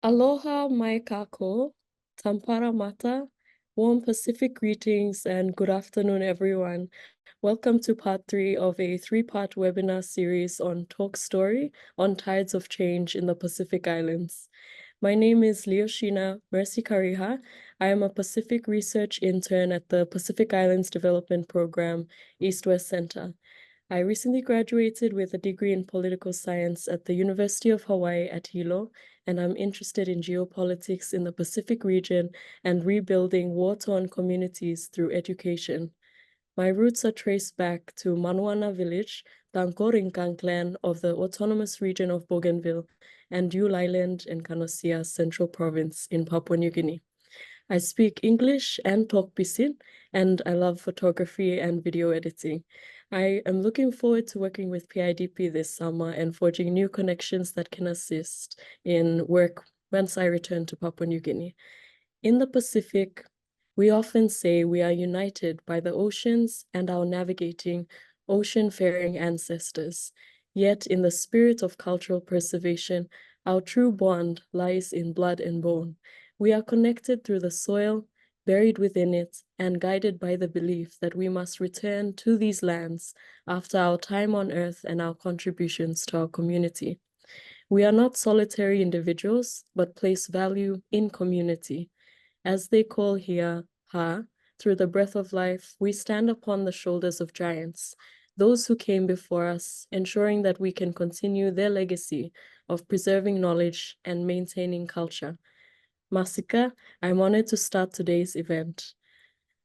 Aloha mai kako, tampara mata, warm Pacific greetings, and good afternoon, everyone. Welcome to part 3 of a 3-part webinar series on Talk Story on Tides of Change in the Pacific Islands. My name is Leoshina Mercy Kariha. I am a Pacific Research Intern at the Pacific Islands Development Program, East-West Center. I recently graduated with a degree in political science at the University of Hawaii at Hilo, and I'm interested in geopolitics in the Pacific region and rebuilding war-torn communities through education. My roots are traced back to Manuana village, the Angkor clan of the autonomous region of Bougainville, and Yule Island in Kanosia Central Province in Papua New Guinea. I speak English and talk Pisin, and I love photography and video editing. I am looking forward to working with PIDP this summer and forging new connections that can assist in work once I return to Papua New Guinea. In the Pacific, we often say we are united by the oceans and our navigating ocean-faring ancestors. Yet in the spirit of cultural preservation, our true bond lies in blood and bone. We are connected through the soil, buried within it, and guided by the belief that we must return to these lands after our time on Earth and our contributions to our community. We are not solitary individuals, but place value in community. As they call here, Ha, through the breath of life, we stand upon the shoulders of giants, those who came before us, ensuring that we can continue their legacy of preserving knowledge and maintaining culture. Masika, I'm honored to start today's event.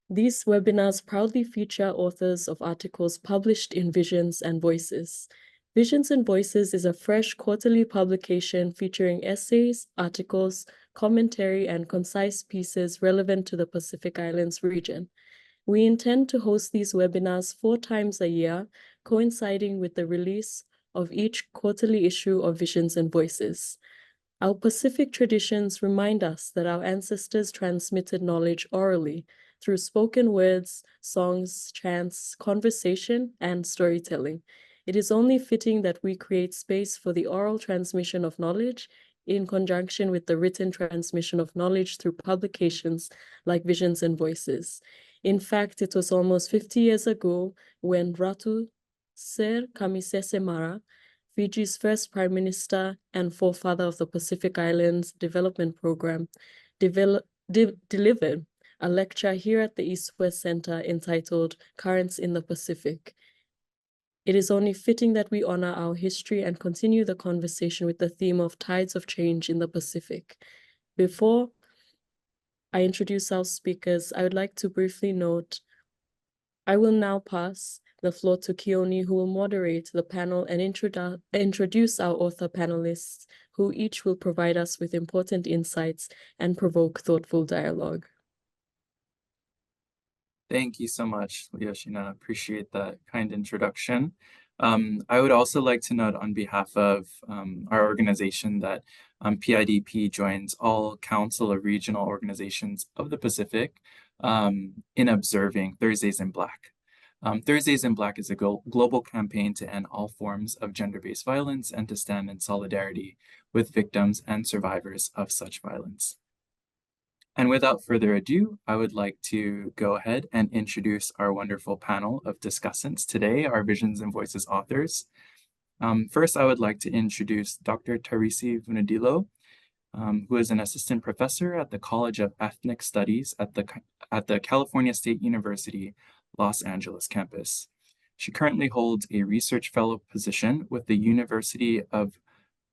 These webinars proudly feature authors of articles published in Visions and Voices. Visions and Voices is a fresh quarterly publication featuring essays, articles, commentary, and concise pieces relevant to the Pacific Islands region. We intend to host these webinars 4 times a year, coinciding with the release of each quarterly issue of Visions and Voices. Our Pacific traditions remind us that our ancestors transmitted knowledge orally through spoken words, songs, chants, conversation, and storytelling. It is only fitting that we create space for the oral transmission of knowledge in conjunction with the written transmission of knowledge through publications like Visions and Voices. In fact, it was almost 50 years ago when Ratu Ser Kamisese Mara, Fiji's first Prime Minister and forefather of the Pacific Islands Development Program, delivered a lecture here at the East-West Center entitled Currents in the Pacific. It is only fitting that we honor our history and continue the conversation with the theme of tides of change in the Pacific. Before I introduce our speakers, I would like to briefly note, I will now pass the floor to Keone, who will moderate the panel and introduce our author panelists, who each will provide us with important insights and provoke thoughtful dialogue. Thank you so much, Leoshina. Appreciate that kind introduction. I would also like to note on behalf of our organization that PIDP joins all Council of Regional Organizations of the Pacific in observing Thursdays in Black. Thursdays in Black is a global campaign to end all forms of gender-based violence and to stand in solidarity with victims and survivors of such violence. And without further ado, I would like to go ahead and introduce our wonderful panel of discussants today, our Visions and Voices authors. First, I would like to introduce Dr. Tarisi Vunidilo, who is an assistant professor at the College of Ethnic Studies at the California State University, Los Angeles campus. She currently holds a research fellow position with the University of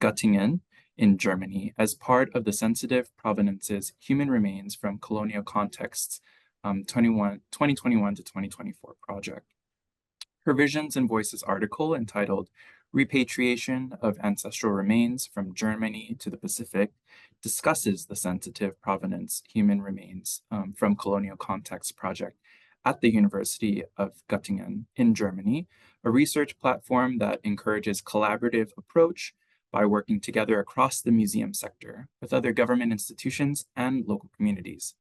Gottingen in Germany as part of the Sensitive Provenance-Human Remains from Colonial Contexts 2021 to 2024 project. Her Visions and Voices article entitled Repatriation of Ancestral Remains from Germany to the Pacific discusses the Sensitive Provenance-Human Remains from Colonial Contexts project at the University of Gottingen in Germany, a research platform that encourages collaborative approach by working together across the museum sector with other government institutions and local communities.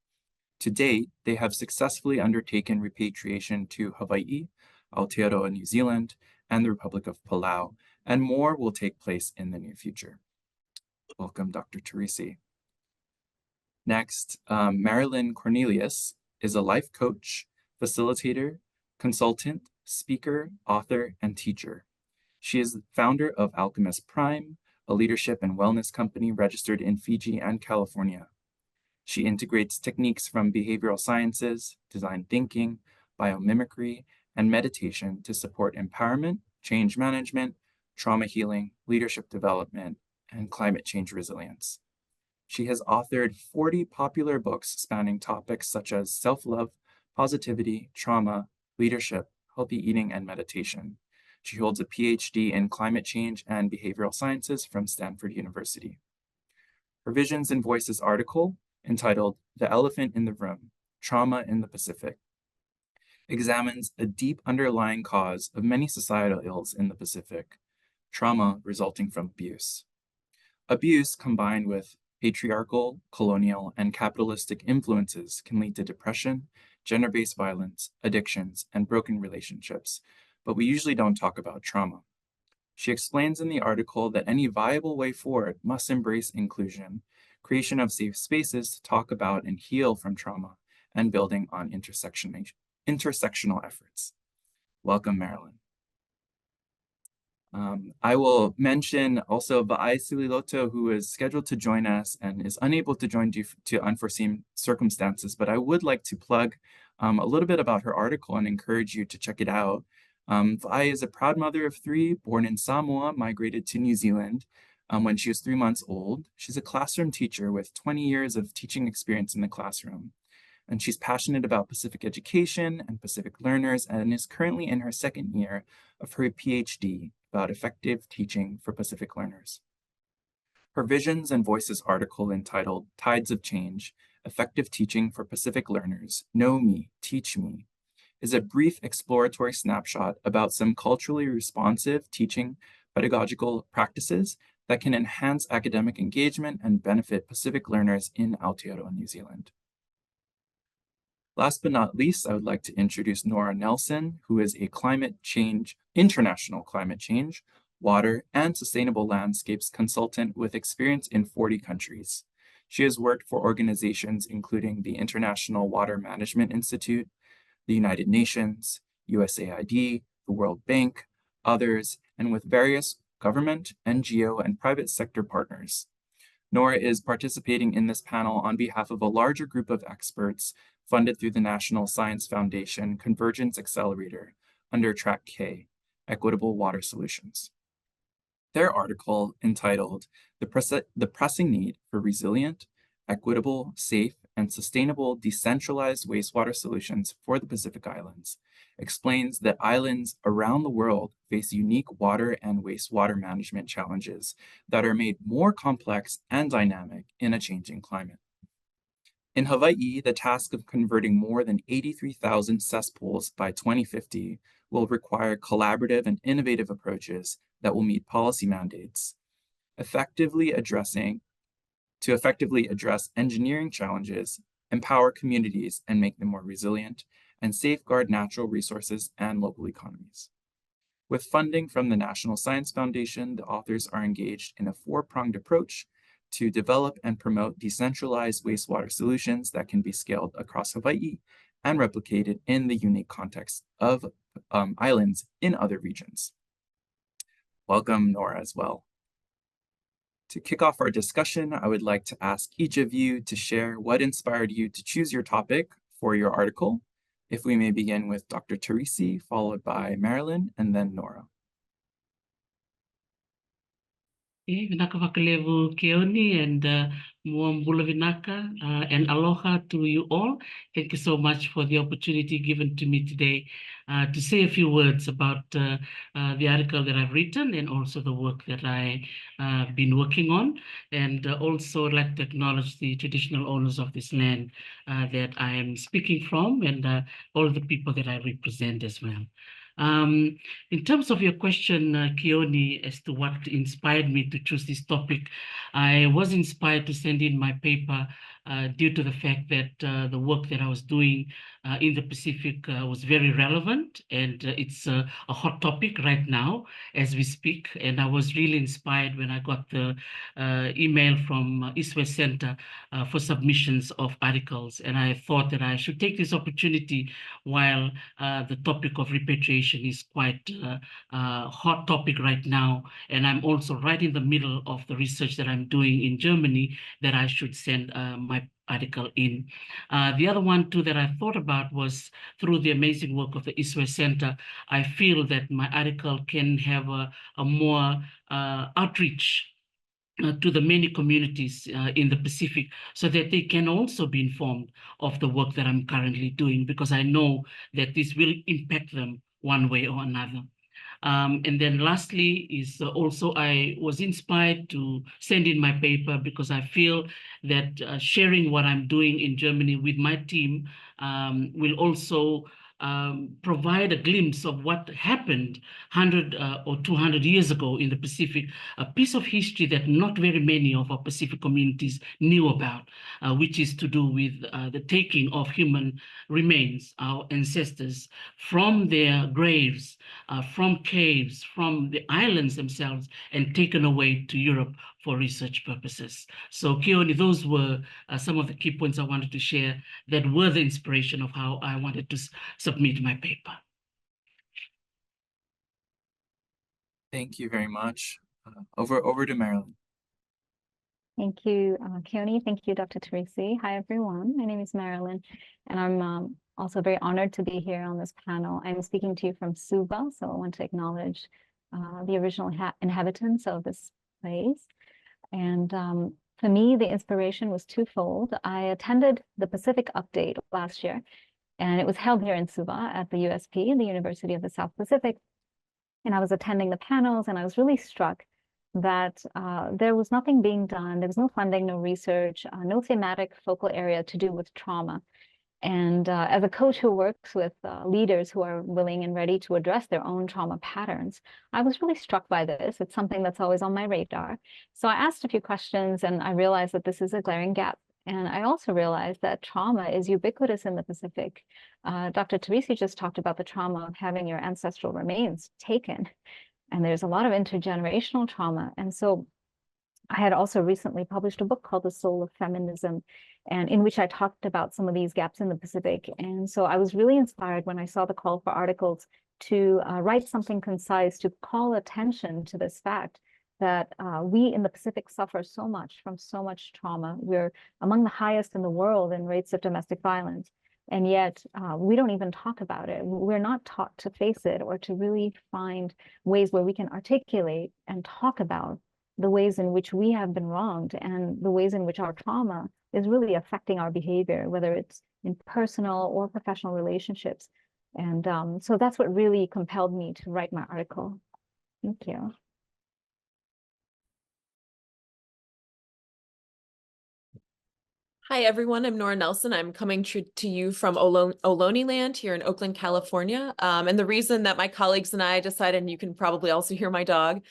To date, they have successfully undertaken repatriation to Hawaii, Aotearoa, New Zealand, and the Republic of Palau, and more will take place in the near future. Welcome, Dr. Tarisi. Next, Marilyn Cornelius is a life coach, facilitator, consultant, speaker, author, and teacher. She is the founder of Alchemist Prime, a leadership and wellness company registered in Fiji and California. She integrates techniques from behavioral sciences, design thinking, biomimicry, and meditation to support empowerment, change management, trauma healing, leadership development, and climate change resilience. She has authored 40 popular books spanning topics such as self-love, positivity, trauma, leadership, healthy eating, and meditation. She holds a PhD in climate change and behavioral sciences from Stanford University. Her Visions and Voices article, entitled "The Elephant in the Room: Trauma in the Pacific," examines a deep underlying cause of many societal ills in the Pacific, trauma resulting from abuse. Abuse combined with patriarchal, colonial, and capitalistic influences can lead to depression, gender-based violence, addictions, and broken relationships, but we usually don't talk about trauma. She explains in the article that any viable way forward must embrace inclusion, creation of safe spaces to talk about and heal from trauma, and building on intersectional efforts. Welcome, Marilyn. I will mention also Va'ai Sililoto, who is scheduled to join us and is unable to join due to unforeseen circumstances, but I would like to plug a little bit about her article and encourage you to check it out. Va'ai is a proud mother of 3, born in Samoa, migrated to New Zealand when she was 3 months old. She's a classroom teacher with 20 years of teaching experience in the classroom. And she's passionate about Pacific education and Pacific learners and is currently in her 2nd year of her PhD about effective teaching for Pacific learners. Her Visions and Voices article entitled "Tides of Change: Effective Teaching for Pacific Learners, Know Me, Teach Me," is a brief exploratory snapshot about some culturally responsive teaching pedagogical practices that can enhance academic engagement and benefit Pacific learners in Aotearoa, New Zealand. Last but not least, I would like to introduce Nora Nelson, who is a international climate change, water, and sustainable landscapes consultant with experience in 40 countries. She has worked for organizations including the International Water Management Institute, the United Nations, USAID, the World Bank, others, and with various government, NGO, and private sector partners. Nora is participating in this panel on behalf of a larger group of experts funded through the National Science Foundation Convergence Accelerator under Track K, Equitable Water Solutions. Their article, entitled "The Pressing Need for Resilient, Equitable, Safe, and Sustainable Decentralized Wastewater Solutions for the Pacific Islands," explains that islands around the world face unique water and wastewater management challenges that are made more complex and dynamic in a changing climate. In Hawaii, the task of converting more than 83,000 cesspools by 2050 will require collaborative and innovative approaches that will meet policy mandates, effectively address engineering challenges, empower communities and make them more resilient, and safeguard natural resources and local economies. With funding from the National Science Foundation, the authors are engaged in a 4-pronged approach to develop and promote decentralized wastewater solutions that can be scaled across Hawaii and replicated in the unique context of islands in other regions. Welcome, Nora, as well. To kick off our discussion, I would like to ask each of you to share what inspired you to choose your topic for your article. If we may begin with Dr. Tarisi, followed by Marilyn, and then Nora. Vinaka Vakalevu Keoni and Muambula Vinaka and aloha to you all. Thank you so much for the opportunity given to me today to say a few words about the article that I've written and also the work that I've been working on. And also I'd like to acknowledge the traditional owners of this land that I am speaking from and all the people that I represent as well. In terms of your question, Keoni, as to what inspired me to choose this topic, I was inspired to send in my paper due to the fact that the work that I was doing in the Pacific was very relevant, and it's a hot topic right now as we speak. And I was really inspired when I got the email from East West Center for submissions of articles. And I thought that I should take this opportunity while the topic of repatriation is quite a hot topic right now. And I'm also right in the middle of the research that I'm doing in Germany, that I should send my article in. The other one too that I thought about was through the amazing work of the East West Center. I feel that my article can have a more outreach to the many communities in the Pacific, so that they can also be informed of the work that I'm currently doing, because I know that this will impact them one way or another. And then lastly is also I was inspired to send in my paper because I feel that sharing what I'm doing in Germany with my team will also provide a glimpse of what happened 100 or 200 years ago in the Pacific, a piece of history that not very many of our Pacific communities knew about, which is to do with the taking of human remains, our ancestors, from their graves, from caves, from the islands themselves, and taken away to Europe for research purposes. So Keone, those were some of the key points I wanted to share that were the inspiration of how I wanted to submit my paper. Thank you very much. Over to Marilyn. Thank you, Keone. Thank you, Dr. Tarisi. Hi, everyone. My name is Marilyn, and I'm also very honored to be here on this panel. I'm speaking to you from Suva, so I want to acknowledge the original inhabitants of this place. And for me, the inspiration was twofold. I attended the Pacific Update last year, and it was held here in Suva at the USP, the University of the South Pacific. And I was attending the panels, and I was really struck that there was nothing being done. There was no funding, no research, no thematic focal area to do with trauma. And as a coach who works with leaders who are willing and ready to address their own trauma patterns, I was really struck by this. It's something that's always on my radar. So I asked a few questions, and I realized that this is a glaring gap. And I also realized that trauma is ubiquitous in the Pacific. Dr. Tarisi just talked about the trauma of having your ancestral remains taken. And there's a lot of intergenerational trauma. And so I had also recently published a book called The Soul of Feminism, and in which I talked about some of these gaps in the Pacific. And so I was really inspired when I saw the call for articles to write something concise to call attention to this fact that we in the Pacific suffer so much from so much trauma. We're among the highest in the world in rates of domestic violence. And yet we don't even talk about it. We're not taught to face it or to really find ways where we can articulate and talk about the ways in which we have been wronged and the ways in which our trauma is really affecting our behavior, whether it's in personal or professional relationships. And so that's what really compelled me to write my article. Thank you. Hi, everyone. I'm Nora Nelson. I'm coming to you from Ohlone Land here in Oakland, California. And the reason that my colleagues and I decided, and you can probably also hear my dog,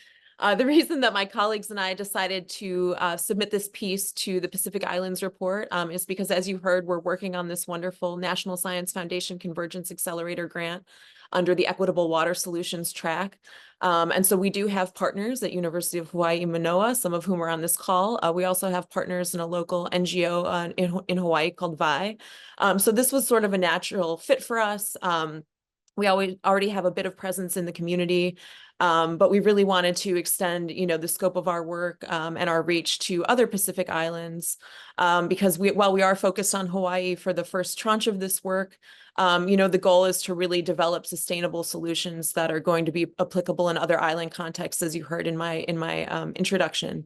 the reason that my colleagues and I decided to submit this piece to the Pacific Islands Report is because, as you heard, we're working on this wonderful National Science Foundation Convergence Accelerator grant under the Equitable Water Solutions track. And so we do have partners at University of Hawaii Manoa, some of whom are on this call. We also have partners in a local NGO in Hawaii called VAI. So this was sort of a natural fit for us. We already have a bit of presence in the community, but we really wanted to extend, the scope of our work and our reach to other Pacific islands, because while we are focused on Hawaii for the first tranche of this work, the goal is to really develop sustainable solutions that are going to be applicable in other island contexts, as you heard in my introduction.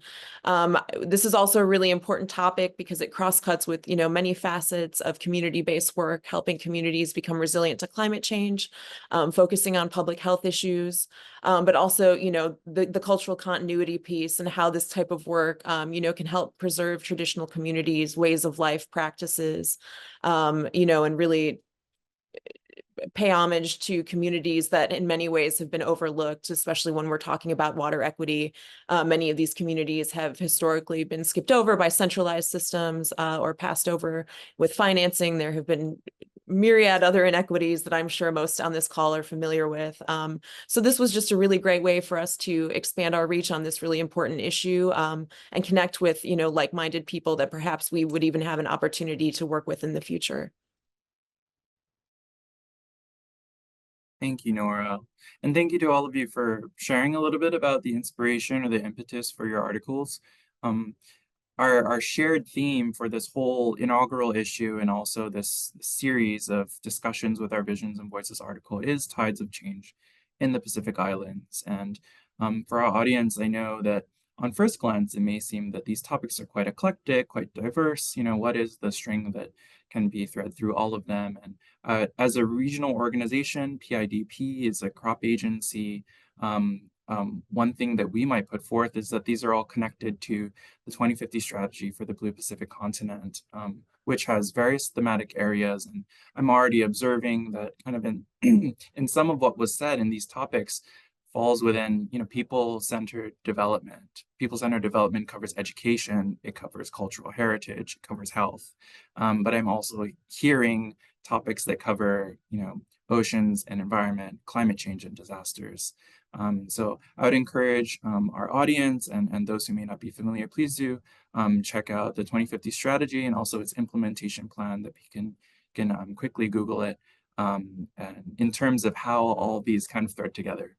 This is also a really important topic because it cross-cuts with many facets of community-based work, helping communities become resilient to climate change, focusing on public health issues, but also the cultural continuity piece and how this type of work can help preserve traditional communities, ways of life, practices, and really pay homage to communities that in many ways have been overlooked, especially when we're talking about water equity. Many of these communities have historically been skipped over by centralized systems or passed over with financing. There have been myriad other inequities that I'm sure most on this call are familiar with. So this was just a really great way for us to expand our reach on this really important issue and connect with, like-minded people that perhaps we would even have an opportunity to work with in the future. Thank you, Nora. And thank you to all of you for sharing a little bit about the inspiration or the impetus for your articles. Our shared theme for this whole inaugural issue and also this series of discussions with our Visions and Voices article is Tides of Change in the Pacific Islands. And for our audience, I know that on first glance, it may seem that these topics are quite eclectic, quite diverse. What is the string that can be thread through all of them? And as a regional organization, PIDP is a crop agency. One thing that we might put forth is that these are all connected to the 2050 strategy for the Blue Pacific continent, which has various thematic areas. And I'm already observing that kind of in some of what was said in these topics falls within, people-centered development. People-centered development covers education, it covers cultural heritage, it covers health. But I'm also hearing topics that cover, oceans and environment, climate change and disasters. So I would encourage our audience and those who may not be familiar, please do check out the 2050 strategy and also its implementation plan that we can quickly Google it and in terms of how all these kind of thread together.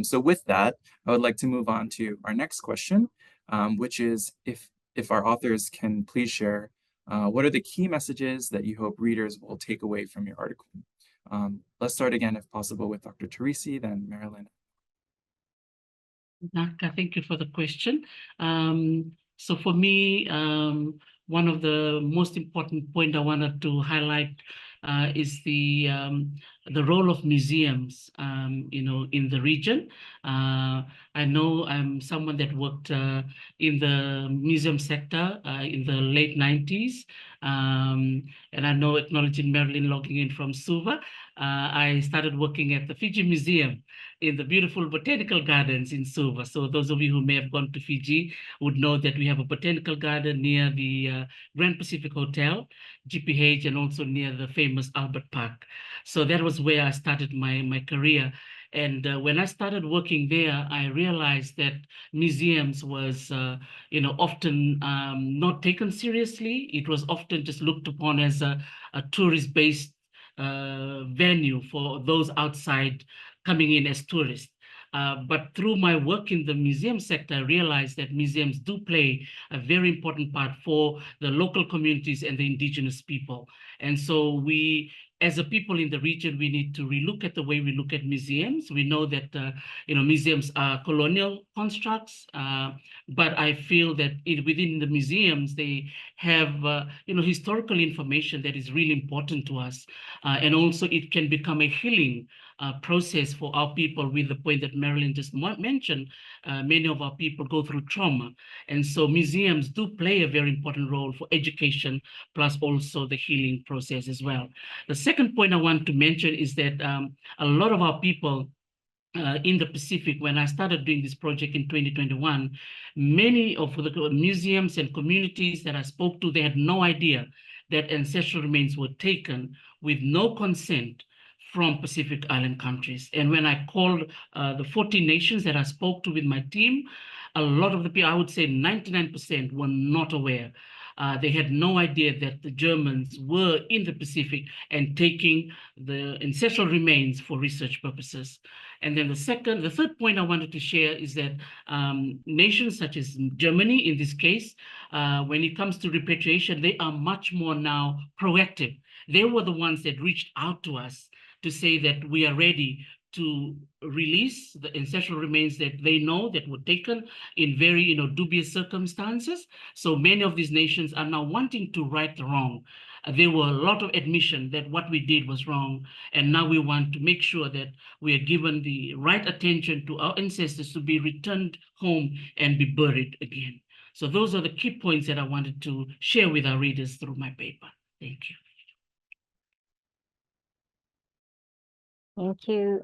So with that, I would like to move on to our next question, which is if our authors can please share what are the key messages that you hope readers will take away from your article? Let's start again, if possible, with Dr. Tarisi, then Marilyn. Naka, thank you for the question. So for me, one of the most important point I wanted to highlight is the role of museums, in the region. I know I'm someone that worked in the museum sector in the late 90s. And I know, acknowledging Marilyn logging in from Suva, I started working at the Fiji Museum in the beautiful botanical gardens in Suva. So those of you who may have gone to Fiji would know that we have a botanical garden near the Grand Pacific Hotel, GPH, and also near the famous Albert Park. So that was where I started my career. And when I started working there, I realized that museums was, often not taken seriously. It was often just looked upon as a tourist-based venue for those outside coming in as tourists. But through my work in the museum sector, I realized that museums do play a very important part for the local communities and the indigenous people. And so we, as a people in the region, we need to relook at the way we look at museums. We know that museums are colonial constructs, but I feel that within the museums, they have historical information that is really important to us. And also it can become a healing process for our people, with the point that Marilyn just mentioned. Many of our people go through trauma. And so museums do play a very important role for education, plus also the healing process as well. The second point I want to mention is that a lot of our people in the Pacific, when I started doing this project in 2021, many of the museums and communities that I spoke to, they had no idea that ancestral remains were taken with no consent from Pacific Island countries. And when I called the 14 nations that I spoke to with my team, a lot of the people, I would say 99%, were not aware. They had no idea that the Germans were in the Pacific and taking the ancestral remains for research purposes. And then the third point I wanted to share is that nations such as Germany, in this case, when it comes to repatriation, they are much more now proactive. They were the ones that reached out to us to say that we are ready to release the ancestral remains that they know that were taken in very dubious circumstances. So many of these nations are now wanting to right the wrong. There were a lot of admission that what we did was wrong. And now we want to make sure that we are given the right attention to our ancestors to be returned home and be buried again. So those are the key points that I wanted to share with our readers through my paper. Thank you. Thank you,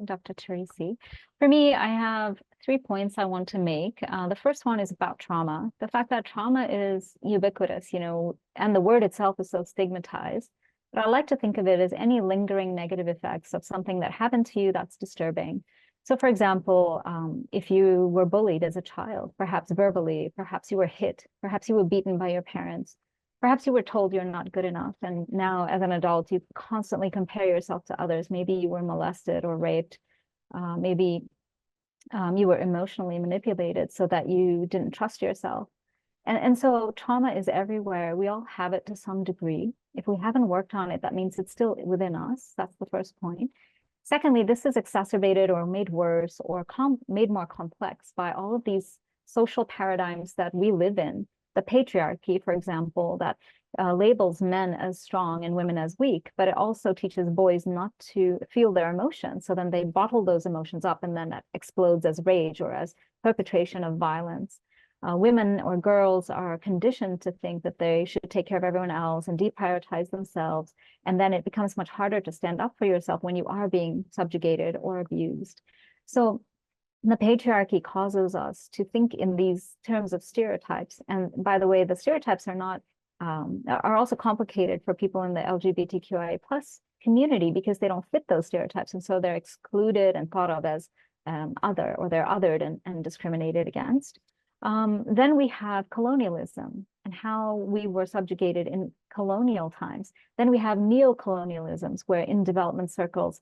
Dr. Tarisi. For me, I have 3 points I want to make. The first one is about trauma. The fact that trauma is ubiquitous, and the word itself is so stigmatized. But I like to think of it as any lingering negative effects of something that happened to you that's disturbing. So for example, if you were bullied as a child, perhaps verbally, perhaps you were hit, perhaps you were beaten by your parents, perhaps you were told you're not good enough, and now as an adult, you constantly compare yourself to others. Maybe you were molested or raped. Maybe you were emotionally manipulated so that you didn't trust yourself. And so trauma is everywhere. We all have it to some degree. If we haven't worked on it, that means it's still within us. That's the first point. Secondly, this is exacerbated or made worse or made more complex by all of these social paradigms that we live in. The patriarchy, for example, that labels men as strong and women as weak, but it also teaches boys not to feel their emotions. So then they bottle those emotions up, and then that explodes as rage or as perpetration of violence. Women or girls are conditioned to think that they should take care of everyone else and deprioritize themselves. And then it becomes much harder to stand up for yourself when you are being subjugated or abused. So the patriarchy causes us to think in these terms of stereotypes. And by the way, the stereotypes are also complicated for people in the LGBTQIA+ community because they don't fit those stereotypes. And so they're excluded and thought of as other, or they're othered and discriminated against. Then we have colonialism and how we were subjugated in colonial times. Then we have neo-colonialisms, where in development circles,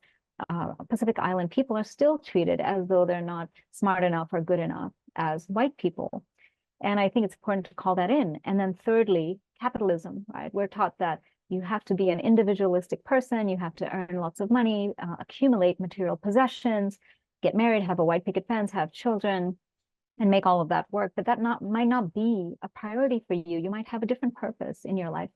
Pacific Island people are still treated as though they're not smart enough or good enough as white people. And I think it's important to call that in. And then thirdly, capitalism, right? We're taught that you have to be an individualistic person, you have to earn lots of money, accumulate material possessions, get married, have a white picket fence, have children, and make all of that work. But that might not be a priority for you. You might have a different purpose in your life.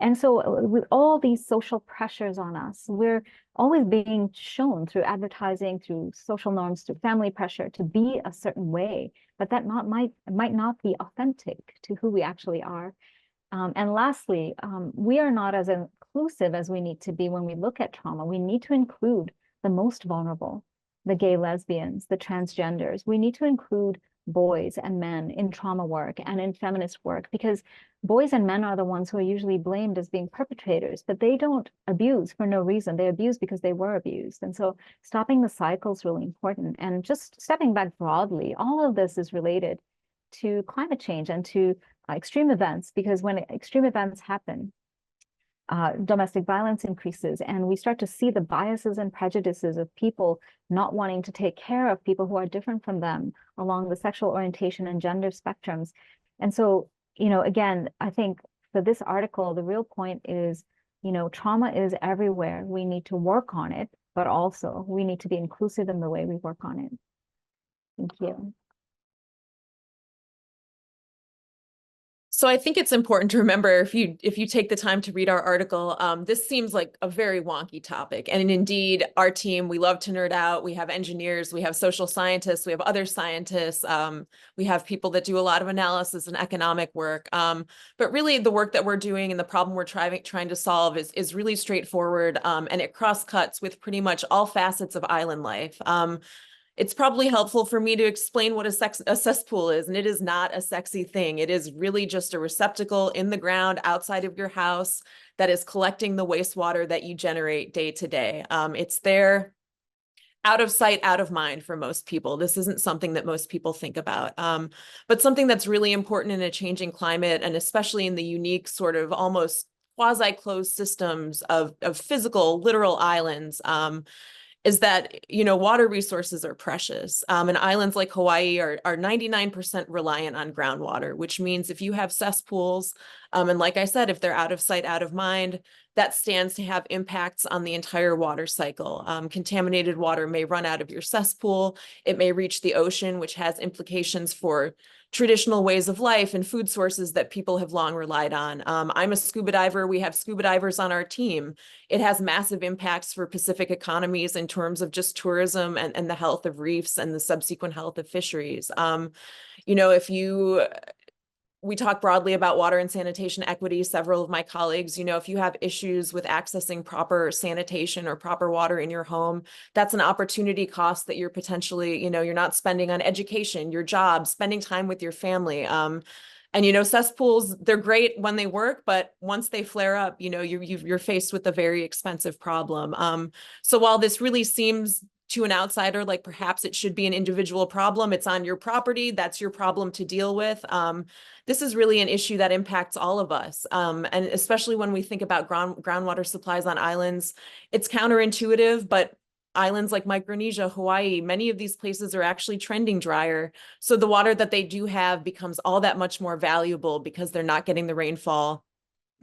And so with all these social pressures on us, we're always being shown through advertising, through social norms, through family pressure to be a certain way, but that might not be authentic to who we actually are. And lastly, we are not as inclusive as we need to be when we look at trauma. We need to include the most vulnerable, the gay lesbians, the transgenders. We need to include boys and men in trauma work and in feminist work, because boys and men are the ones who are usually blamed as being perpetrators, but they don't abuse for no reason. They abuse because they were abused. And so stopping the cycle is really important. And just stepping back broadly, all of this is related to climate change and to extreme events, because when extreme events happen, domestic violence increases, and we start to see the biases and prejudices of people not wanting to take care of people who are different from them along the sexual orientation and gender spectrums. And so, again, I think for this article, the real point is, trauma is everywhere. We need to work on it, but also we need to be inclusive in the way we work on it. Thank you. So I think it's important to remember, if you take the time to read our article, this seems like a very wonky topic. And indeed, our team, we love to nerd out. We have engineers, we have social scientists, we have other scientists, we have people that do a lot of analysis and economic work. But really, the work that we're doing and the problem we're trying to solve is really straightforward, and it cross-cuts with pretty much all facets of island life. It's probably helpful for me to explain what a cesspool is, and it is not a sexy thing. It is really just a receptacle in the ground outside of your house that is collecting the wastewater that you generate day to day. It's there, out of sight, out of mind for most people. This isn't something that most people think about, but something that's really important in a changing climate, and especially in the unique sort of almost quasi-closed systems of physical, literal islands, is that, water resources are precious. And islands like Hawaii are 99% reliant on groundwater, which means if you have cesspools, and like I said, if they're out of sight, out of mind, that stands to have impacts on the entire water cycle. Contaminated water may run out of your cesspool. It may reach the ocean, which has implications for traditional ways of life and food sources that people have long relied on. I'm a scuba diver. We have scuba divers on our team. It has massive impacts for Pacific economies in terms of just tourism and the health of reefs and the subsequent health of fisheries. If you we talk broadly about water and sanitation equity. Several of my colleagues, if you have issues with accessing proper sanitation or proper water in your home, that's an opportunity cost that you're potentially, you're not spending on education, your job, spending time with your family. And cesspools, they're great when they work, but once they flare up, you're faced with a very expensive problem. So while this really seems to an outsider like perhaps it should be an individual problem, it's on your property, that's your problem to deal with. This is really an issue that impacts all of us. And especially when we think about groundwater supplies on islands, it's counterintuitive, but islands like Micronesia, Hawaii, many of these places are actually trending drier. So the water that they do have becomes all that much more valuable because they're not getting the rainfall.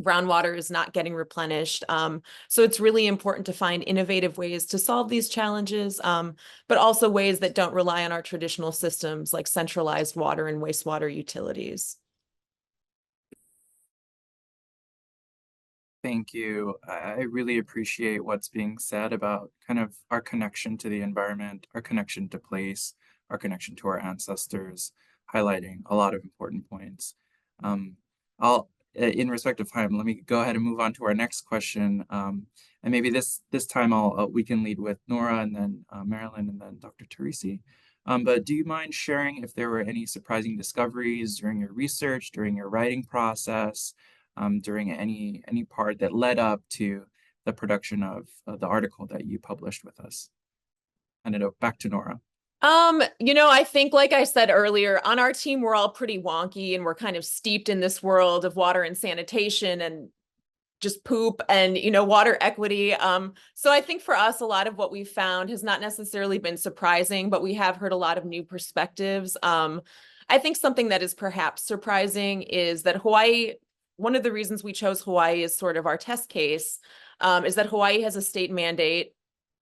Groundwater is not getting replenished. So it's really important to find innovative ways to solve these challenges, but also ways that don't rely on our traditional systems like centralized water and wastewater utilities. Thank you. I really appreciate what's being said about kind of our connection to the environment, our connection to place, our connection to our ancestors, highlighting a lot of important points. In respect of time, let me go ahead and move on to our next question. And maybe this time we can lead with Nora and then Marilyn and then Dr. Tarisi. But do you mind sharing if there were any surprising discoveries during your research, during your writing process, during any part that led up to the production of the article that you published with us? And it back to Nora. I think, like I said earlier, on our team, we're all pretty wonky and we're kind of steeped in this world of water and sanitation and just poop and, water equity. So I think for us, a lot of what we've found has not necessarily been surprising, but we have heard a lot of new perspectives. I think something that is perhaps surprising is that Hawaii, one of the reasons we chose Hawaii as sort of our test case, is that Hawaii has a state mandate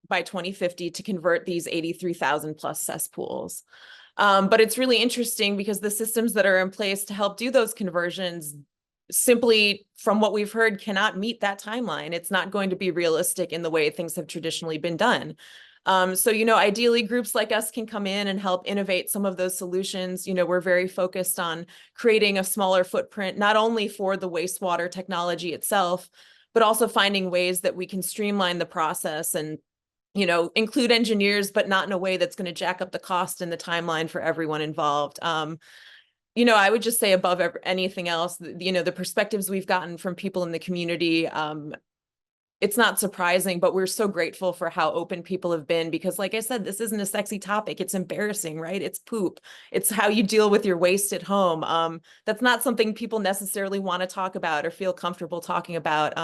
by 2050 to convert these 83,000 plus cesspools. But it's really interesting because the systems that are in place to help do those conversions simply, from what we've heard, cannot meet that timeline. It's not going to be realistic in the way things have traditionally been done. So, ideally groups like us can come in and help innovate some of those solutions. We're very focused on creating a smaller footprint, not only for the wastewater technology itself, but also finding ways that we can streamline the process and include engineers, but not in a way that's going to jack up the cost and the timeline for everyone involved. I would just say above anything else, the perspectives we've gotten from people in the community, it's not surprising, but we're so grateful for how open people have been because, like I said, this isn't a sexy topic. It's embarrassing, right? It's poop. It's how you deal with your waste at home. That's not something people necessarily want to talk about or feel comfortable talking about.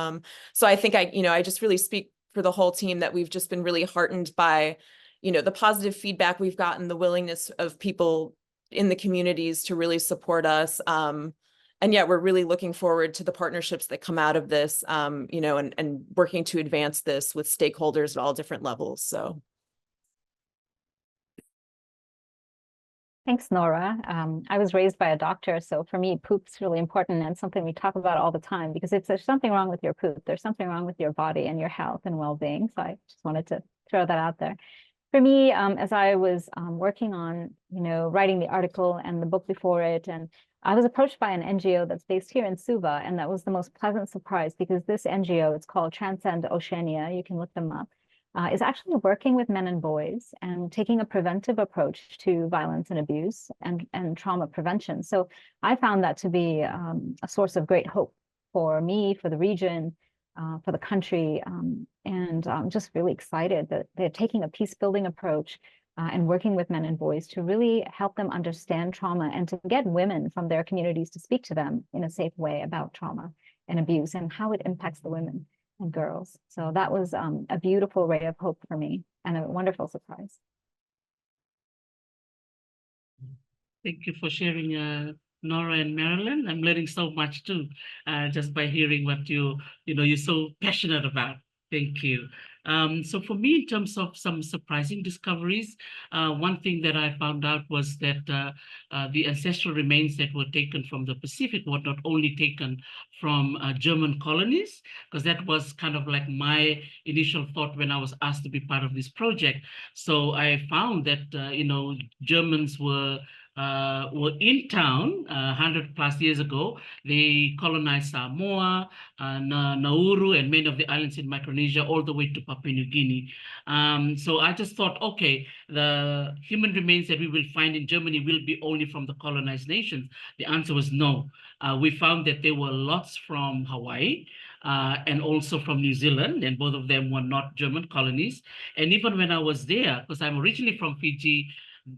So I think I just really speak for the whole team that we've just been really heartened by, the positive feedback we've gotten, the willingness of people in the communities to really support us. And yet we're really looking forward to the partnerships that come out of this, and working to advance this with stakeholders at all different levels. So. Thanks, Nora. I was raised by a doctor, so for me, poop's really important and something we talk about all the time because if there's something wrong with your poop, there's something wrong with your body and your health and well-being. So I just wanted to throw that out there. For me, as I was working on, writing the article and the book before it, and I was approached by an NGO that's based here in Suva, and that was the most pleasant surprise because this NGO, it's called Transcend Oceania, you can look them up, is actually working with men and boys and taking a preventive approach to violence and abuse and trauma prevention. So I found that to be a source of great hope for me, for the region, for the country, and I'm just really excited that they're taking a peace-building approach and working with men and boys to really help them understand trauma and to get women from their communities to speak to them in a safe way about trauma and abuse and how it impacts the women and girls. So that was a beautiful ray of hope for me and a wonderful surprise. Thank you for sharing, Nora and Marilyn. I'm learning so much too, just by hearing what you're so passionate about. Thank you. So for me, in terms of some surprising discoveries, one thing that I found out was that the ancestral remains that were taken from the Pacific were not only taken from German colonies, because that was kind of like my initial thought when I was asked to be part of this project. So I found that, Germans were were in town 100+ years ago. They colonized Samoa, Nauru, and many of the islands in Micronesia, all the way to Papua New Guinea. So I just thought, okay, the human remains that we will find in Germany will be only from the colonized nations. The answer was no. We found that there were lots from Hawaii, and also from New Zealand, and both of them were not German colonies. And even when I was there, because I'm originally from Fiji,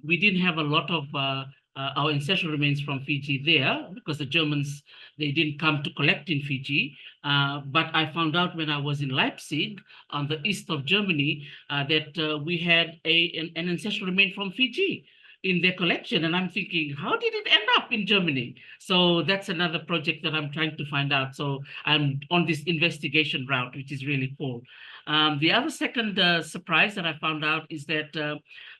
we didn't have a lot of our ancestral remains from Fiji there, because the Germans, they didn't come to collect in Fiji. But I found out when I was in Leipzig, on the east of Germany, that we had an ancestral remain from Fiji in their collection. And I'm thinking, how did it end up in Germany? So that's another project that I'm trying to find out. So I'm on this investigation route, which is really cool. The other second surprise that I found out is that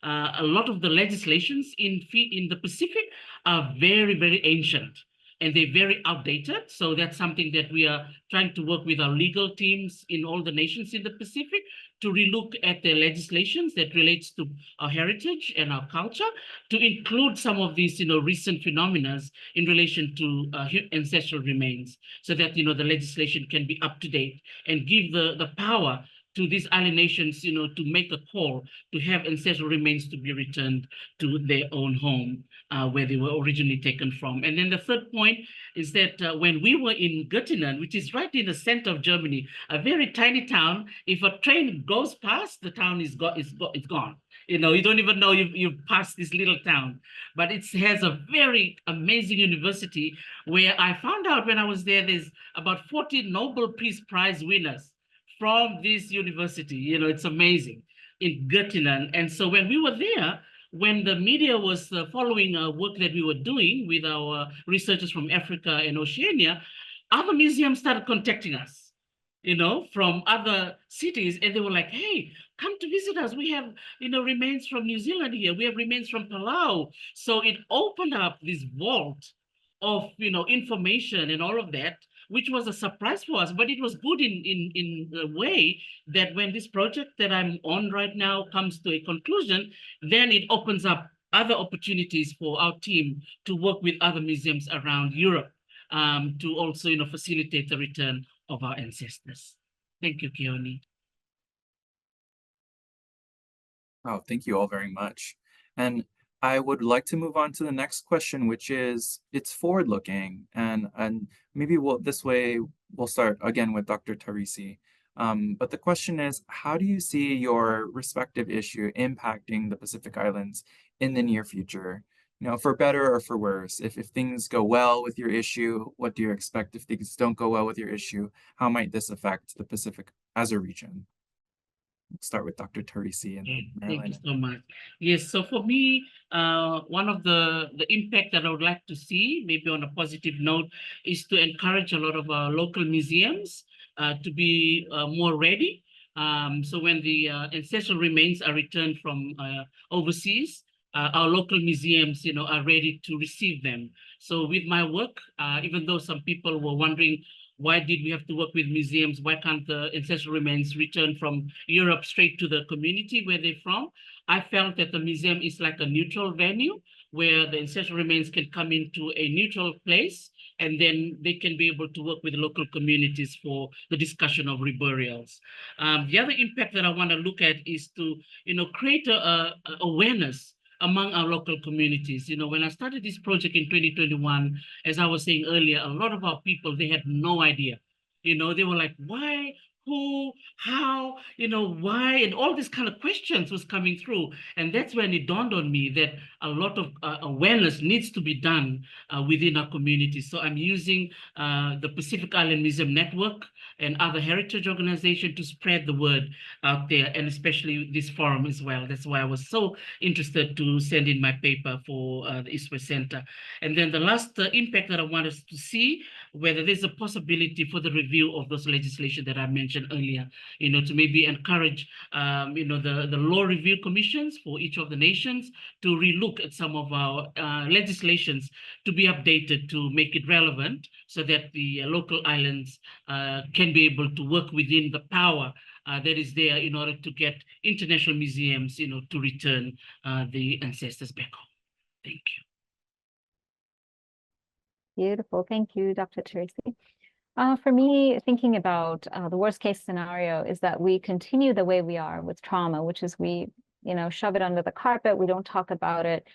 a lot of the legislations in the Pacific are very, very ancient, and they're very outdated. So that's something that we are trying to work with our legal teams in all the nations in the Pacific to relook at the legislations that relates to our heritage and our culture, to include some of these, recent phenomena in relation to ancestral remains, so that, the legislation can be up to date and give the power to these island nations, to make a call to have ancestral remains to be returned to their own home, where they were originally taken from. And then the third point is that when we were in Göttingen, which is right in the center of Germany, a very tiny town, if a train goes past, the town it's gone. You don't even know you've passed this little town. But it has a very amazing university, where I found out when I was there, there's about 40 Nobel Peace Prize winners from this university. It's amazing, in Göttingen. And so when we were there, when the media was following work that we were doing with our researchers from Africa and Oceania, other museums started contacting us, from other cities. And they were like, hey, come to visit us. We have, remains from New Zealand here. We have remains from Palau. So it opened up this vault of, information and all of that, which was a surprise for us. But it was good in a way that when this project that I'm on right now comes to a conclusion, then it opens up other opportunities for our team to work with other museums around Europe, to also, facilitate the return of our ancestors. Thank you, Keone. Oh, thank you all very much. And I would like to move on to the next question, which is, it's forward-looking, and maybe we'll start again with Dr. Tarisi. But the question is, how do you see your respective issue impacting the Pacific Islands in the near future? For better or for worse? If things go well with your issue, what do you expect? If things don't go well with your issue, how might this affect the Pacific as a region? Let's start with Dr. Tarisi and then Marilyn. Thank you so much. Yes, so for me, one of the impact that I would like to see, maybe on a positive note, is to encourage a lot of our local museums to be more ready. So when the ancestral remains are returned from overseas, our local museums, are ready to receive them. So with my work, even though some people were wondering, why did we have to work with museums? Why can't the ancestral remains return from Europe straight to the community where they're from? I felt that the museum is like a neutral venue where the ancestral remains can come into a neutral place, and then they can be able to work with local communities for the discussion of reburials. The other impact that I want to look at is to, create a awareness among our local communities. When I started this project in 2021, as I was saying earlier, a lot of our people, they had no idea. They were like, why, who, how, why, and all these kind of questions was coming through. And that's when it dawned on me that a lot of awareness needs to be done within our communities. So I'm using the Pacific Island Museum Network and other heritage organizations to spread the word out there, and especially this forum as well. That's why I was so interested to send in my paper for the East-West Center. And then the last impact that I want us to see, whether there's a possibility for the review of those legislation that I mentioned earlier, to maybe encourage, the law review commissions for each of the nations to relook at some of our legislations to be updated to make it relevant, so that the local islands can be able to work within the power that is there in order to get international museums, to return the ancestors back home. Thank you. Beautiful. Thank you, Dr. Tarisi. For me, thinking about the worst case scenario is that we continue the way we are with trauma, which is we, shove it under the carpet. We don't talk about it.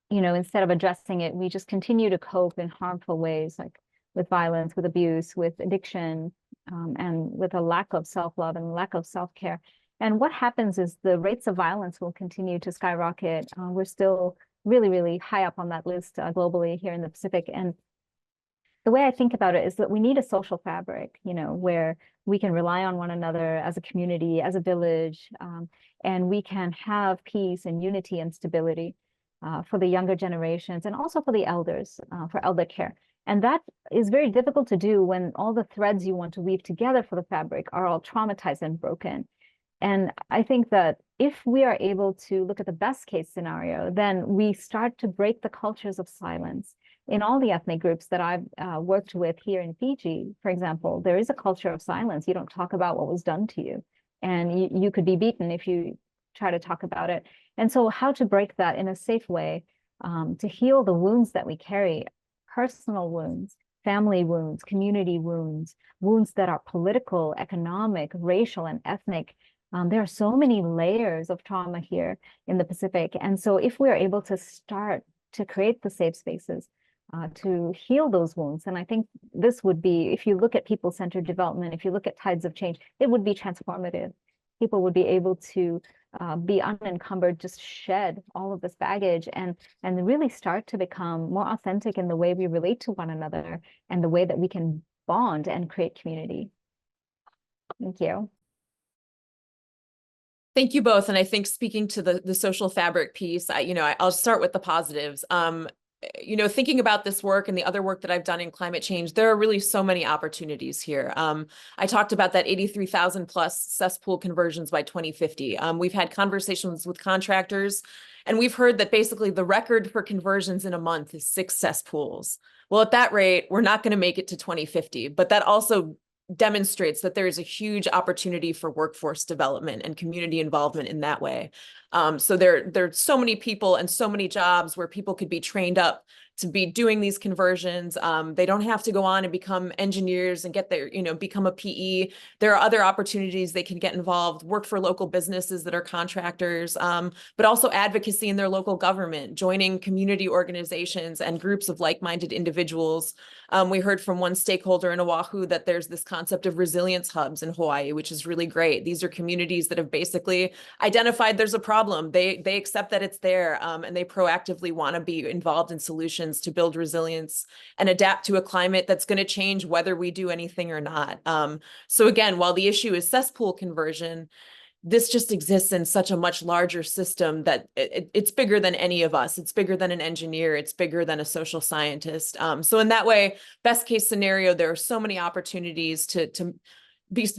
Instead of addressing it, we just continue to cope in harmful ways, like with violence, with abuse, with addiction, and with a lack of self-love and lack of self-care. And what happens is the rates of violence will continue to skyrocket. We're still really, really high up on that list globally here in the Pacific. And the way I think about it is that we need a social fabric, where we can rely on one another as a community, as a village, and we can have peace and unity and stability for the younger generations and also for the elders, for elder care. And that is very difficult to do when all the threads you want to weave together for the fabric are all traumatized and broken. And I think that if we are able to look at the best case scenario, then we start to break the cultures of silence. In all the ethnic groups that I've worked with here in Fiji, for example, there is a culture of silence. You don't talk about what was done to you, and you could be beaten if you try to talk about it. And so how to break that in a safe way, to heal the wounds that we carry, personal wounds, family wounds, community wounds, wounds that are political, economic, racial, and ethnic. There are so many layers of trauma here in the Pacific. And so if we're able to start to create the safe spaces to heal those wounds, and I think this would be, if you look at people-centered development, if you look at tides of change, it would be transformative. People would be able to be unencumbered, just shed all of this baggage and really start to become more authentic in the way we relate to one another and the way that we can bond and create community. Thank you. Thank you both. And I think speaking to the social fabric piece, I'll start with the positives. Thinking about this work and the other work that I've done in climate change, there are really so many opportunities here. I talked about that 83,000 plus cesspool conversions by 2050. We've had conversations with contractors, and we've heard that basically the record for conversions in a month is 6 cesspools. Well, at that rate, we're not going to make it to 2050, but that also demonstrates that there is a huge opportunity for workforce development and community involvement in that way. So there are so many people and so many jobs where people could be trained up to be doing these conversions. They don't have to go on and become engineers and get their, become a PE. There are other opportunities they can get involved, work for local businesses that are contractors, but also advocacy in their local government, joining community organizations and groups of like-minded individuals. We heard from one stakeholder in Oahu that there's this concept of resilience hubs in Hawaii, which is really great. These are communities that have basically identified there's a problem. They accept that it's there, and they proactively want to be involved in solutions to build resilience and adapt to a climate that's going to change whether we do anything or not. So again, while the issue is cesspool conversion, this just exists in such a much larger system that it's bigger than any of us. It's bigger than an engineer. It's bigger than a social scientist. So in that way, best case scenario, there are so many opportunities to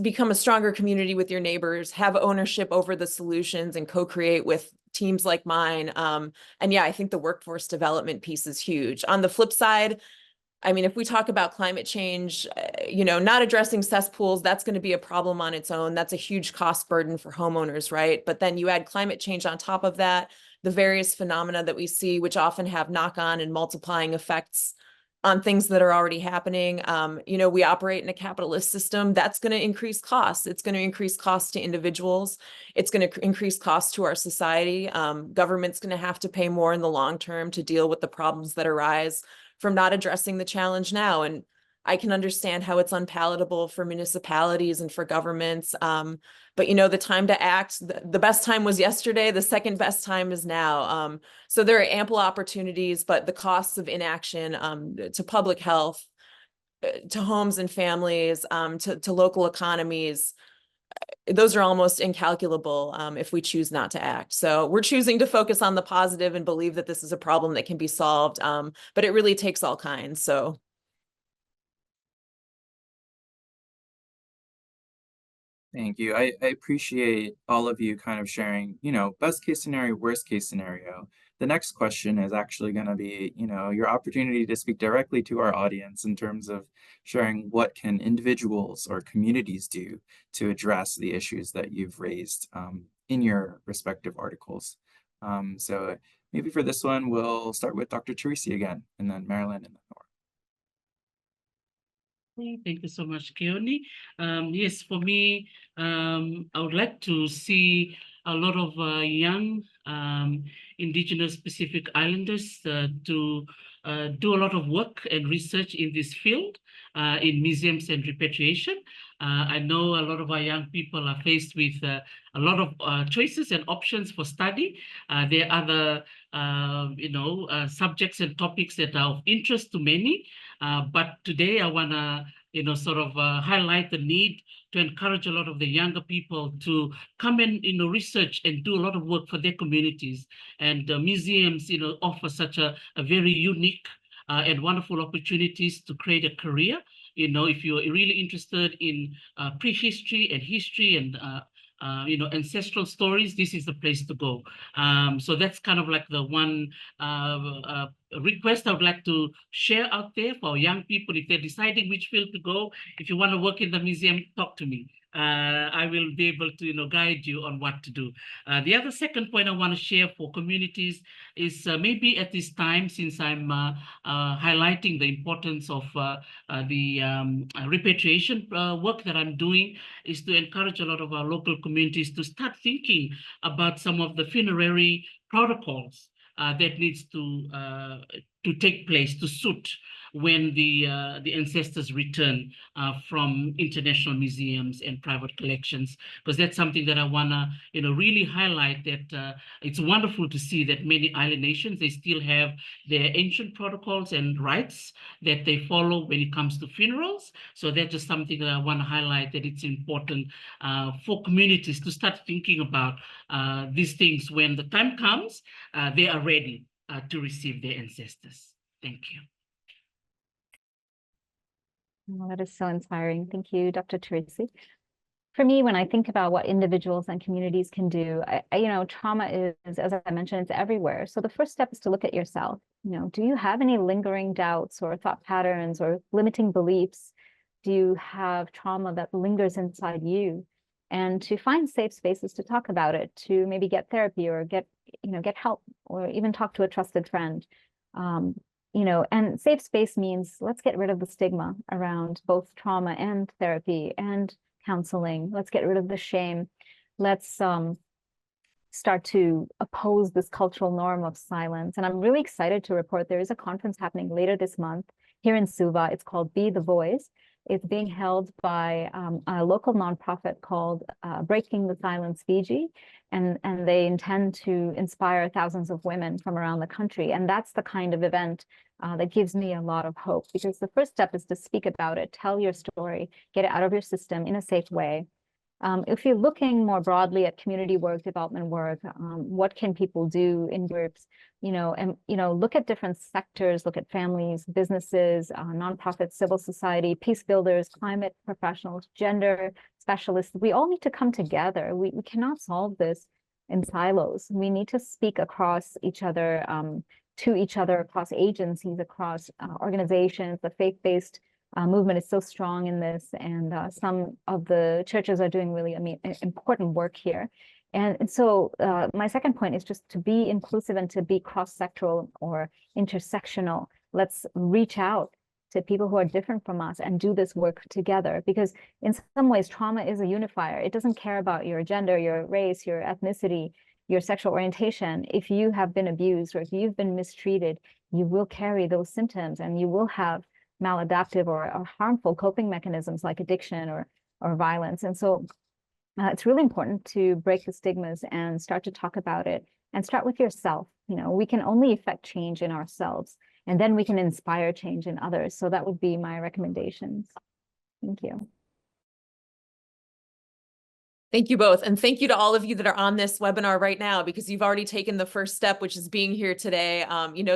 become a stronger community with your neighbors, have ownership over the solutions, and co-create with teams like mine. And yeah, I think the workforce development piece is huge. On the flip side, I mean, if we talk about climate change, not addressing cesspools, that's going to be a problem on its own. That's a huge cost burden for homeowners, right? But then you add climate change on top of that, the various phenomena that we see, which often have knock-on and multiplying effects on things that are already happening. We operate in a capitalist system. That's going to increase costs. It's going to increase costs to individuals. It's going to increase costs to our society. Government's going to have to pay more in the long term to deal with the problems that arise from not addressing the challenge now. And I can understand how it's unpalatable for municipalities and for governments. But the time to act, the best time was yesterday. The second best time is now. So there are ample opportunities, but the costs of inaction to public health, to homes and families, to local economies, those are almost incalculable if we choose not to act. So we're choosing to focus on the positive and believe that this is a problem that can be solved, but it really takes all kinds. So. Thank you. I appreciate all of you kind of sharing, best case scenario, worst case scenario. The next question is actually going to be, your opportunity to speak directly to our audience in terms of sharing what can individuals or communities do to address the issues that you've raised in your respective articles. So maybe for this one, we'll start with Dr. Tarisi again, and then Marilyn and then Nora. Thank you so much, Keone. Yes, for me, I would like to see a lot of young Indigenous Pacific Islanders to do a lot of work and research in this field, in museums and repatriation. I know a lot of our young people are faced with a lot of choices and options for study. There are other, subjects and topics that are of interest to many. But today I want to, sort of highlight the need to encourage a lot of the younger people to come and, research and do a lot of work for their communities. And museums, offer such a very unique and wonderful opportunities to create a career. If you're really interested in prehistory and history and ancestral stories, this is the place to go. So that's kind of like the one request I would like to share out there for young people. If they're deciding which field to go, if you want to work in the museum, talk to me. I will be able to guide you on what to do. The other second point I want to share for communities is maybe at this time, since I'm highlighting the importance of the repatriation work that I'm doing, is to encourage a lot of our local communities to start thinking about some of the funerary protocols that needs to take place to suit when the ancestors return from international museums and private collections, because that's something that I want to really highlight, that it's wonderful to see that many island nations, they still have their ancient protocols and rites that they follow when it comes to funerals. So that's just something that I want to highlight, that it's important for communities to start thinking about these things. When the time comes, they are ready to receive their ancestors. Thank you. Oh, that is so inspiring. Thank you, Dr. Tarisi. For me, when I think about what individuals and communities can do, trauma is, as I mentioned, it's everywhere. So the first step is to look at yourself. Do you have any lingering doubts or thought patterns or limiting beliefs? Do you have trauma that lingers inside you? And to find safe spaces to talk about it, to maybe get therapy or get help, or even talk to a trusted friend. And safe space means let's get rid of the stigma around both trauma and therapy and counseling. Let's get rid of the shame. Let's start to oppose this cultural norm of silence. And I'm really excited to report there is a conference happening later this month here in Suva. It's called Be the Voice. It's being held by a local nonprofit called Breaking the Silence Fiji, and they intend to inspire thousands of women from around the country. And that's the kind of event that gives me a lot of hope, because the first step is to speak about it, tell your story, get it out of your system in a safe way. If you're looking more broadly at community work, development work, what can people do in groups, look at different sectors, look at families, businesses, nonprofits, civil society, peace builders, climate professionals, gender specialists. We all need to come together. We cannot solve this in silos. We need to speak across each other, to each other, across agencies, across organizations. The faith-based movement is so strong in this, and some of the churches are doing really important work here. And so my second point is just to be inclusive and to be cross-sectoral or intersectional. Let's reach out to people who are different from us and do this work together, because in some ways trauma is a unifier. It doesn't care about your gender, your race, your ethnicity, your sexual orientation. If you have been abused or if you've been mistreated, you will carry those symptoms, and you will have maladaptive or harmful coping mechanisms like addiction or violence. And so it's really important to break the stigmas and start to talk about it, and start with yourself. We can only effect change in ourselves, and then we can inspire change in others. So that would be my recommendations. Thank you. Thank you both. And thank you to all of you that are on this webinar right now, because you've already taken the first step, which is being here today.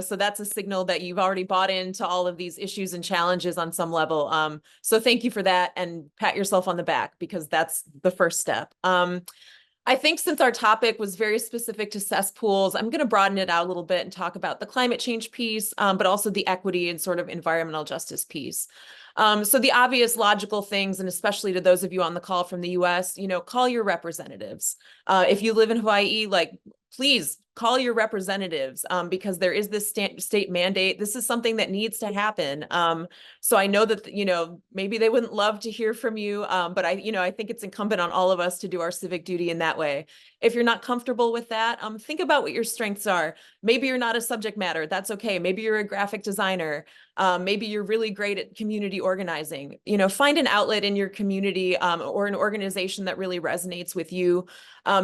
So that's a signal that you've already bought into all of these issues and challenges on some level. So thank you for that, and pat yourself on the back, because that's the first step. I think since our topic was very specific to cesspools, I'm going to broaden it out a little bit and talk about the climate change piece, but also the equity and sort of environmental justice piece. So the obvious logical things, and especially to those of you on the call from the US, call your representatives. If you live in Hawaii, please call your representatives, because there is this state mandate. This is something that needs to happen. So I know that, maybe they wouldn't love to hear from you, but I think it's incumbent on all of us to do our civic duty in that way. If you're not comfortable with that, think about what your strengths are. Maybe you're not a subject matter. That's okay. Maybe you're a graphic designer. Maybe you're really great at community organizing. Find an outlet in your community, or an organization that really resonates with you,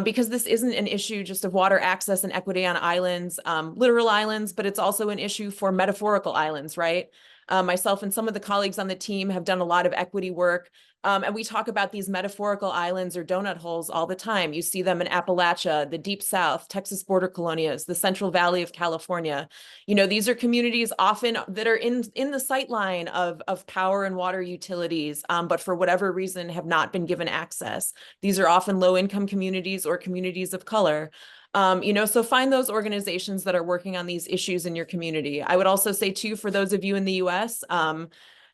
because this isn't an issue just of water access and equity on islands, literal islands, but it's also an issue for metaphorical islands, right? Myself and some of the colleagues on the team have done a lot of equity work. And we talk about these metaphorical islands or donut holes all the time. You see them in Appalachia, the Deep South, Texas border colonias, the Central Valley of California. These are communities often that are in the sight line of power and water utilities, but for whatever reason have not been given access. These are often low-income communities or communities of color. So find those organizations that are working on these issues in your community. I would also say too, for those of you in the US,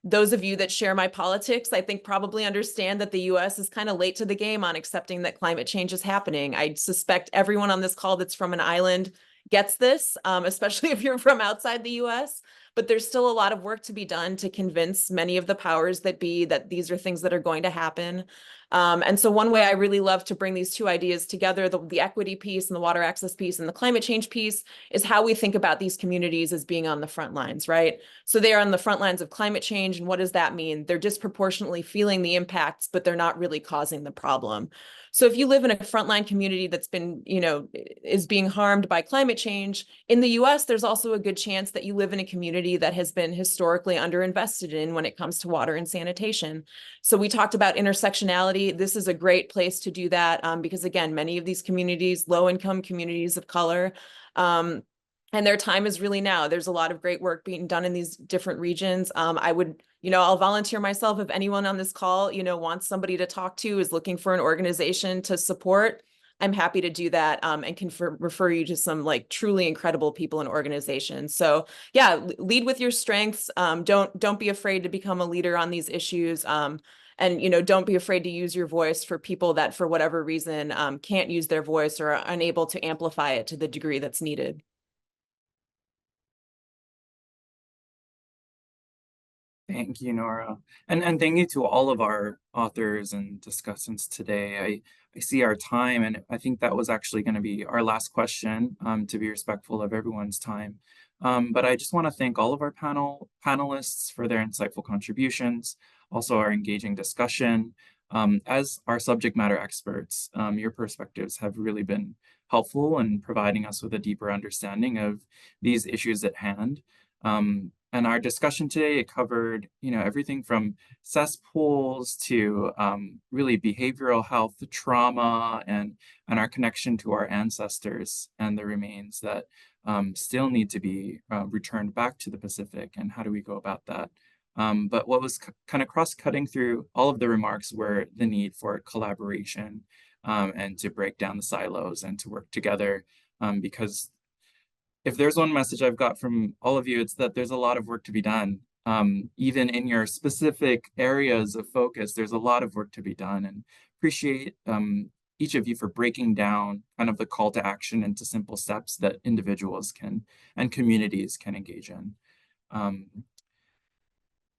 those of you that share my politics, I think probably understand that the US is kind of late to the game on accepting that climate change is happening. I suspect everyone on this call that's from an island gets this, especially if you're from outside the US, but there's still a lot of work to be done to convince many of the powers that be that these are things that are going to happen. And so one way I really love to bring these two ideas together, the equity piece and the water access piece and the climate change piece, is how we think about these communities as being on the front lines, right? So they are on the front lines of climate change. And what does that mean? They're disproportionately feeling the impacts, but they're not really causing the problem. So if you live in a frontline community that's been, is being harmed by climate change, in the US, there's also a good chance that you live in a community that has been historically underinvested in when it comes to water and sanitation. So we talked about intersectionality. This is a great place to do that, because again, many of these communities, low-income communities of color, and their time is really now. There's a lot of great work being done in these different regions. I would, I'll volunteer myself if anyone on this call, wants somebody to talk to, is looking for an organization to support. I'm happy to do that, and can refer you to some truly incredible people and organizations. So yeah, lead with your strengths. Don't be afraid to become a leader on these issues. And don't be afraid to use your voice for people that for whatever reason can't use their voice or are unable to amplify it to the degree that's needed. Thank you, Nora. And thank you to all of our authors and discussants today. I see our time, and I think that was actually going to be our last question, to be respectful of everyone's time. But I just want to thank all of our panelists for their insightful contributions, also our engaging discussion. As our subject matter experts, your perspectives have really been helpful in providing us with a deeper understanding of these issues at hand. And our discussion today, it covered, everything from cesspools to really behavioral health, trauma, and our connection to our ancestors and the remains that still need to be returned back to the Pacific, and how do we go about that? But what was kind of cross-cutting through all of the remarks were the need for collaboration, and to break down the silos and to work together, because if there's one message I've got from all of you, it's that there's a lot of work to be done. Even in your specific areas of focus, there's a lot of work to be done, and appreciate each of you for breaking down kind of the call to action into simple steps that individuals can and communities can engage in.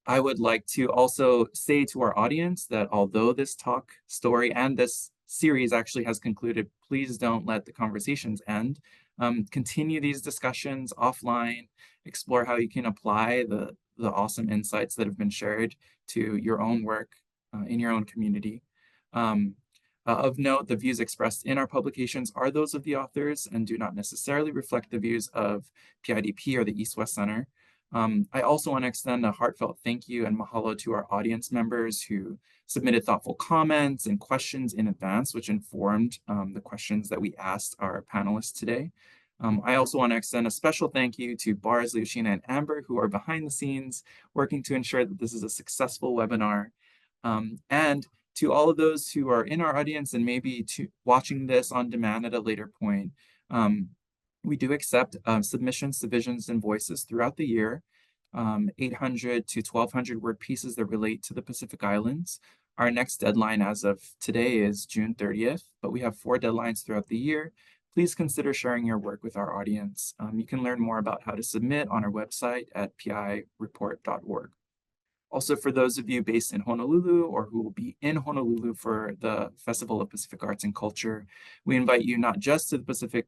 I would like to also say to our audience that although this talk, story, and this series actually has concluded, please don't let the conversations end. Continue these discussions offline, explore how you can apply the awesome insights that have been shared to your own work in your own community. Of note, the views expressed in our publications are those of the authors and do not necessarily reflect the views of PIDP or the East-West Center. I also want to extend a heartfelt thank you and mahalo to our audience members who submitted thoughtful comments and questions in advance, which informed the questions that we asked our panelists today. I also want to extend a special thank you to Bars, Luciana, and Amber, who are behind the scenes working to ensure that this is a successful webinar. And to all of those who are in our audience and maybe watching this on demand at a later point, we do accept submissions to Visions and Voices throughout the year, 800 to 1,200 word pieces that relate to the Pacific Islands. Our next deadline as of today is June 30th, but we have 4 deadlines throughout the year. please consider sharing your work with our audience. You can learn more about how to submit on our website at pireport.org. Also, for those of you based in Honolulu or who will be in Honolulu for the Festival of Pacific Arts and Culture, we invite you not just to the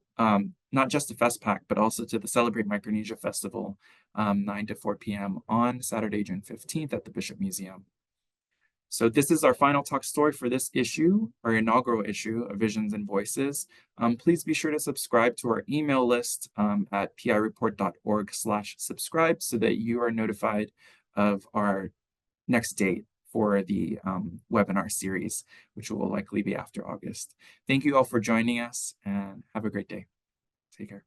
not just to FestPac, but also to the Celebrate Micronesia Festival, 9 to 4 p.m. on Saturday, June 15th at the Bishop Museum. So this is our final talk story for this issue, our inaugural issue of Visions and Voices. Please be sure to subscribe to our email list at pireport.org/subscribe so that you are notified of our next date for the webinar series, which will likely be after August. Thank you all for joining us and have a great day. Take care.